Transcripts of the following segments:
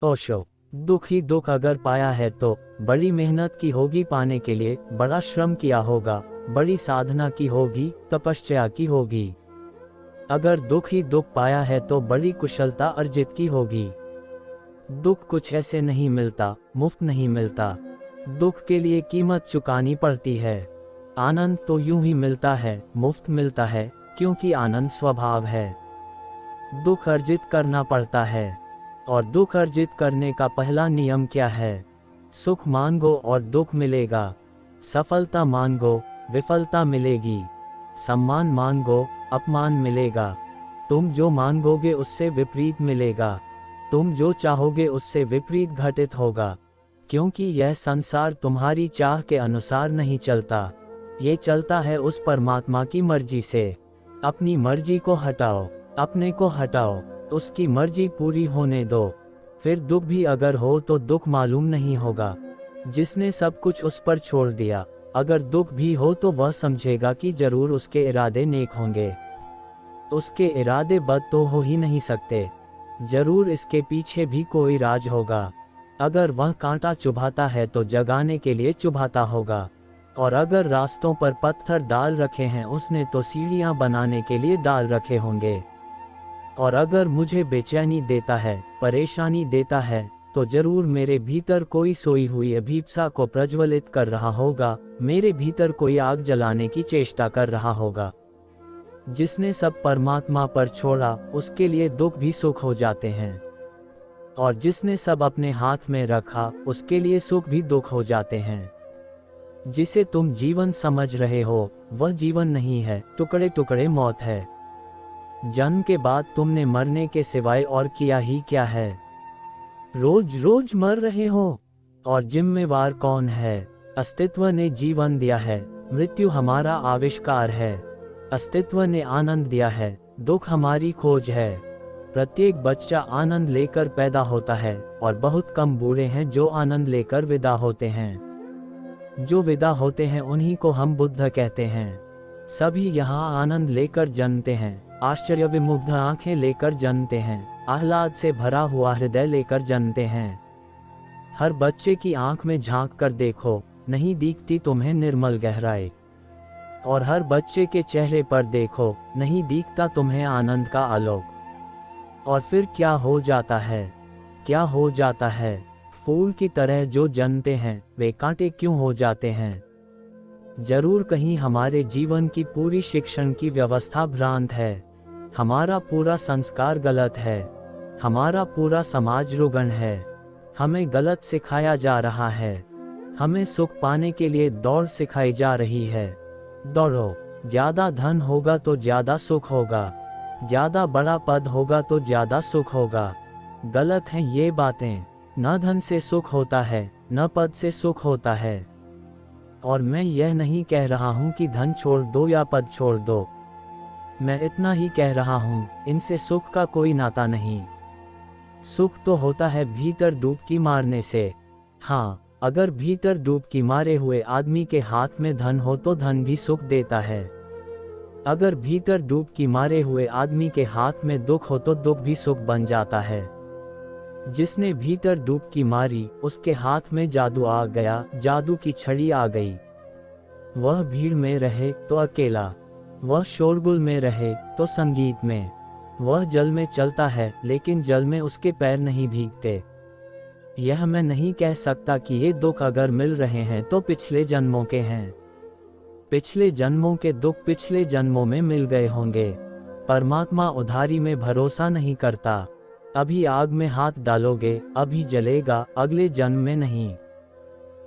ओशो। दुख ही दुख अगर पाया है तो बड़ी मेहनत की होगी पाने के लिए, बड़ा श्रम किया होगा, बड़ी साधना की होगी, तपस्या की होगी। अगर दुख ही दुख पाया है तो बड़ी कुशलता अर्जित की होगी। दुख कुछ ऐसे नहीं मिलता, मुफ्त नहीं मिलता। दुख के लिए कीमत चुकानी पड़ती है। आनंद तो यूं ही मिलता है, मुफ्त मिलता है, क्योंकि आनंद स्वभाव है। दुख अर्जित करना पड़ता है। और दुख अर्जित करने का पहला नियम क्या है? सुख मांगो और दुख मिलेगा। सफलता मांगो, विफलता मिलेगी। सम्मान मांगो, अपमान मिलेगा। तुम जो मांगोगे उससे विपरीत मिलेगा। तुम जो चाहोगे उससे विपरीत घटित होगा। क्योंकि यह संसार तुम्हारी चाह के अनुसार नहीं चलता, ये चलता है उस परमात्मा की मर्जी से। अपनी मर्जी को हटाओ, अपने को हटाओ, उसकी मर्जी पूरी होने दो। फिर दुख भी अगर हो तो दुख मालूम नहीं होगा। जिसने सब कुछ उस पर छोड़ दिया, अगर दुख भी हो तो वह समझेगा कि जरूर उसके इरादे नेक होंगे। उसके इरादे बद तो हो ही नहीं सकते, जरूर इसके पीछे भी कोई राज होगा। अगर वह कांटा चुभाता है तो जगाने के लिए चुभाता होगा, और अगर रास्तों पर पत्थर डाल रखे हैं उसने तो सीढ़ियां बनाने के लिए डाल रखे होंगे। और अगर मुझे बेचैनी देता है, परेशानी देता है, तो जरूर मेरे भीतर कोई सोई हुई अभीप्सा को प्रज्वलित कर रहा होगा, मेरे भीतर कोई आग जलाने की चेष्टा कर रहा होगा। जिसने सब परमात्मा पर छोड़ा उसके लिए दुख भी सुख हो जाते हैं, और जिसने सब अपने हाथ में रखा उसके लिए सुख भी दुख हो जाते हैं। जिसे तुम जीवन समझ रहे हो वह जीवन नहीं है, टुकड़े टुकड़े मौत है। जन्म के बाद तुमने मरने के सिवाय और किया ही क्या है? रोज रोज मर रहे हो, और जिम्मेवार कौन है? अस्तित्व ने जीवन दिया है, मृत्यु हमारा आविष्कार है। अस्तित्व ने आनंद दिया है, दुख हमारी खोज है। प्रत्येक बच्चा आनंद लेकर पैदा होता है, और बहुत कम बूढ़े हैं जो आनंद लेकर विदा होते हैं। जो विदा होते हैं उन्हीं को हम बुद्ध कहते हैं। सभी यहाँ आनंद लेकर जन्मते हैं, आश्चर्य विमुग्ध आंखें लेकर जन्मते हैं, आह्लाद से भरा हुआ हृदय लेकर जन्मते हैं। हर बच्चे की आंख में झांक कर देखो, नहीं दिखती तुम्हें निर्मल गहराई। और हर बच्चे के चेहरे पर देखो, नहीं दिखता तुम्हें आनंद का आलोक। और फिर क्या हो जाता है? क्या हो जाता है? फूल की तरह जो जन्मते हैं वे कांटे क्यों हो जाते हैं? जरूर कहीं हमारे जीवन की पूरी शिक्षण की व्यवस्था भ्रांत है। हमारा पूरा संस्कार गलत है। हमारा पूरा समाज रुग्ण है। हमें गलत सिखाया जा रहा है। हमें सुख पाने के लिए दौड़ सिखाई जा रही है। दौड़ो, ज्यादा धन होगा तो ज्यादा सुख होगा, ज्यादा बड़ा पद होगा तो ज्यादा सुख होगा। गलत हैं ये बातें। न धन से सुख होता है, न पद से सुख होता है। और मैं यह नहीं कह रहा हूं कि धन छोड़ दो या पद छोड़ दो। मैं इतना ही कह रहा हूं, इनसे सुख का कोई नाता नहीं। सुख तो होता है भीतर डुबकी मारने से। हाँ, अगर भीतर डुबकी मारे हुए आदमी के हाथ में धन हो तो धन भी सुख देता है। अगर भीतर डुबकी मारे हुए आदमी के हाथ में दुख हो तो दुख भी सुख बन जाता है। जिसने भीतर डुबकी मारी उसके हाथ में जादू आ गया, जादू की छड़ी आ गई। वह भीड़ में रहे तो अकेला, वह शोरगुल में रहे तो संगीत में। वह जल में चलता है लेकिन जल में उसके पैर नहीं भीगते। यह मैं नहीं कह सकता कि ये दुख अगर मिल रहे हैं तो पिछले जन्मों के हैं। पिछले जन्मों के दुख पिछले जन्मों में मिल गए होंगे। परमात्मा उधारी में भरोसा नहीं करता। अभी आग में हाथ डालोगे अभी जलेगा, अगले जन्म में नहीं।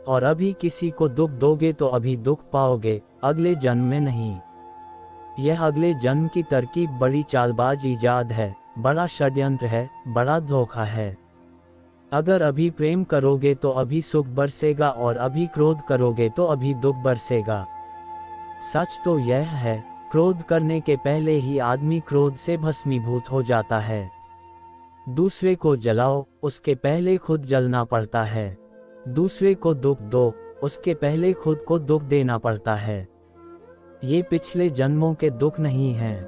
और अभी किसी को दुख दोगे तो अभी दुख पाओगे, अगले जन्म में नहीं। यह अगले जन्म की तरकीब बड़ी चालबाज इजाद है, बड़ा षड्यंत्र है, बड़ा धोखा है। अगर अभी प्रेम करोगे तो अभी सुख बरसेगा, और अभी क्रोध करोगे तो अभी दुख बरसेगा। सच तो यह है, क्रोध करने के पहले ही आदमी क्रोध से भस्मीभूत हो जाता है। दूसरे को जलाओ, उसके पहले खुद जलना पड़ता है। दूसरे को दुख दो, उसके पहले खुद को दुख देना पड़ता है। ये पिछले जन्मों के दुख नहीं हैं।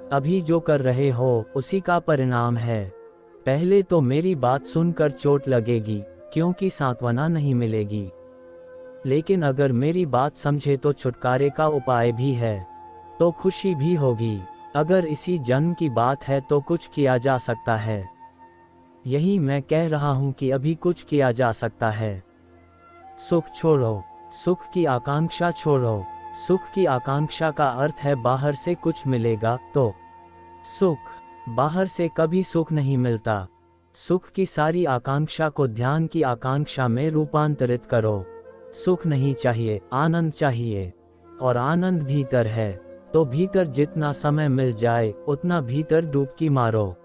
अभी जो कर रहे हो उसी का परिणाम है। पहले तो मेरी बात सुनकर चोट लगेगी, क्योंकि सांत्वना नहीं मिलेगी। लेकिन अगर मेरी बात समझे तो छुटकारे का उपाय भी है, तो खुशी भी होगी। अगर इसी जन्म की बात है तो कुछ किया जा सकता है। यही मैं कह रहा हूं कि अभी कुछ किया जा सकता है। सुख छोड़ो, सुख की आकांक्षा छोड़ो। सुख की आकांक्षा का अर्थ है बाहर से कुछ मिलेगा तो सुख। बाहर से कभी सुख नहीं मिलता। सुख की सारी आकांक्षा को ध्यान की आकांक्षा में रूपांतरित करो। सुख नहीं चाहिए, आनंद चाहिए, और आनंद भीतर है। तो भीतर जितना समय मिल जाए उतना भीतर डुबकी मारो।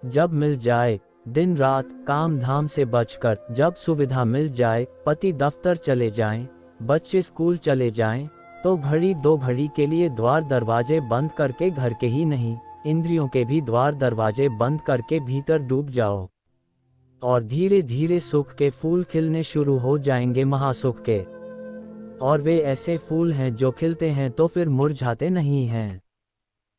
जब मिल जाए दिन रात काम धाम से बचकर, जब सुविधा मिल जाए पति दफ्तर चले जाएं, बच्चे स्कूल चले जाएं, तो घड़ी दो घड़ी के लिए द्वार दरवाजे बंद करके, घर के ही नहीं इंद्रियों के भी द्वार दरवाजे बंद करके भीतर डूब जाओ। और धीरे धीरे सुख के फूल खिलने शुरू हो जाएंगे, महासुख के। और वे ऐसे फूल हैं जो खिलते हैं तो फिर मुरझाते नहीं हैं।